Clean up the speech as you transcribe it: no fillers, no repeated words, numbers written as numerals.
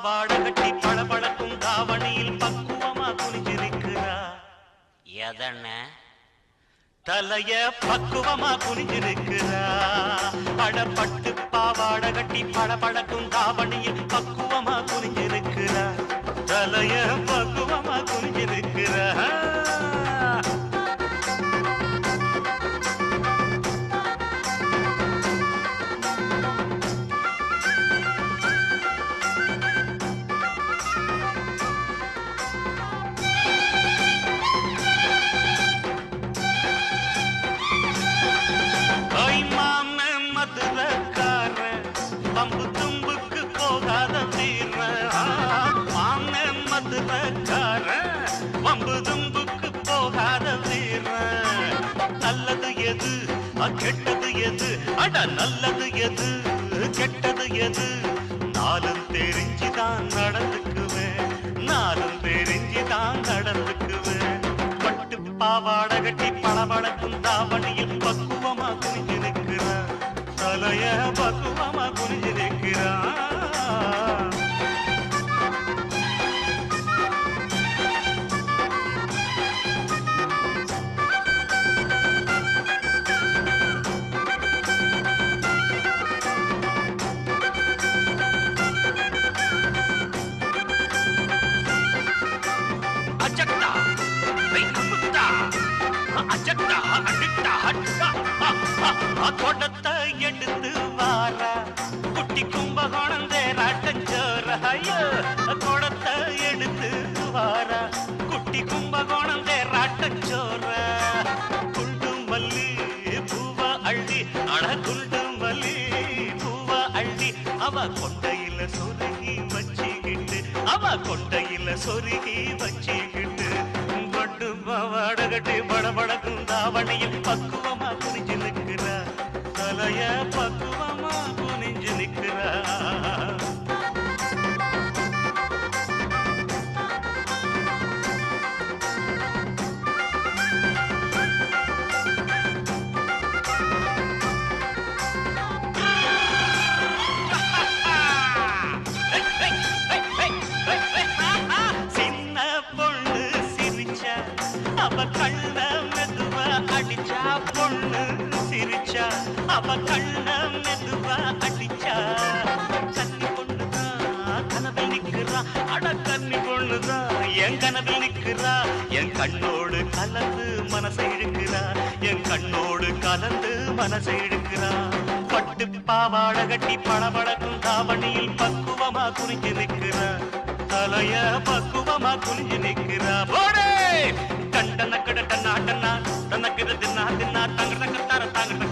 பாவாடை கட்டி பளபளக்கும் தாவணியில் பக்குவமா குனிஞ்சிருக்கிறா. எதன தலைய பக்குவமா குனிஞ்சிருக்கிறா. படப்பட்டு பாவாடை கட்டி பளபளக்கும் தாவணியில் பக்குவமா குனிஞ்சிருக்கிறா. தலைய பக்குவமா குனிஞ்சிருக்கிறா. பம்பு தும்புக்கு போகாத வீர மாம மதுரக்கார பம்பு தும்புக்கு போகாத வீர. நல்லது எது கெட்டது எது அட நல்லது எது கெட்டது எது நாளும் தெரிஞ்சுதான் நடந்துக்குவேன். நாளும் தெரிஞ்சுதான் நடந்துக்குவேன். பட்டு பாவாடை கட்டி பளபளக்கும் தாவணியில் பக்குவமா குனிஞ்சிருக்கிறார். தலைய பக்குவமா குனிஞ்சிருக்கிறான். அஜக்டா வைகுமுத்தா அஜக்டா அடிக்டா ஹட்டா தோட்டத்தை எடுத்து வாரா குட்டி கும்பகோணம் தேராட்டஞ்சோர. ஐயோ தோட்டத்தை எடுத்து வாரா குட்டி கும்பகோணம் தேராட்டஞ்சோர. குண்டு மல்லி பூவா அள்ளி அட குண்டு மல்லி பூவா அள்ளி அவ கொண்டையில சொருகி வச்சுக்கிட்டு அவ கொண்டையில சொருகி வச்சுக்கிட்டு பட்டு பாவாடை கட்டி படபடக்கும் தாவணியில் பக்குவமா குனிஞ்சு நிற்கிறா. தலைய பக்குவமா குனிஞ்சு நிற்கிறா. சின்ன பொண்ணு சிரிச்சா அவ கண்ண மெதுவா அடிச்சா. பொண்ணு சிரிச்சா அவ கண்ண மெதுவா அடிச்சா. கன்னி பொண்ணுதான் கனவில் நிக்கிறா. அட கன்னி பொண்ணுதான் என் கனவில் நிக்கிறா. என் கண்ணோடு கலந்து மனசை இழுக்கிறா. என் கண்ணோடு கலந்து மனசை இழுக்கிறா. பட்டு பாவாடை கட்டி பளபளக்கும் தாவணியில் பக்குவமா குனிஞ்சு நிக்கிறா. தலைய பக்குவமா குனிஞ்சு நிக்கிறா. போடே கண்டன கடட்ட நாட்டனா தனக்கு தின்னா தின்னா தங்க தங்க தார தாங்க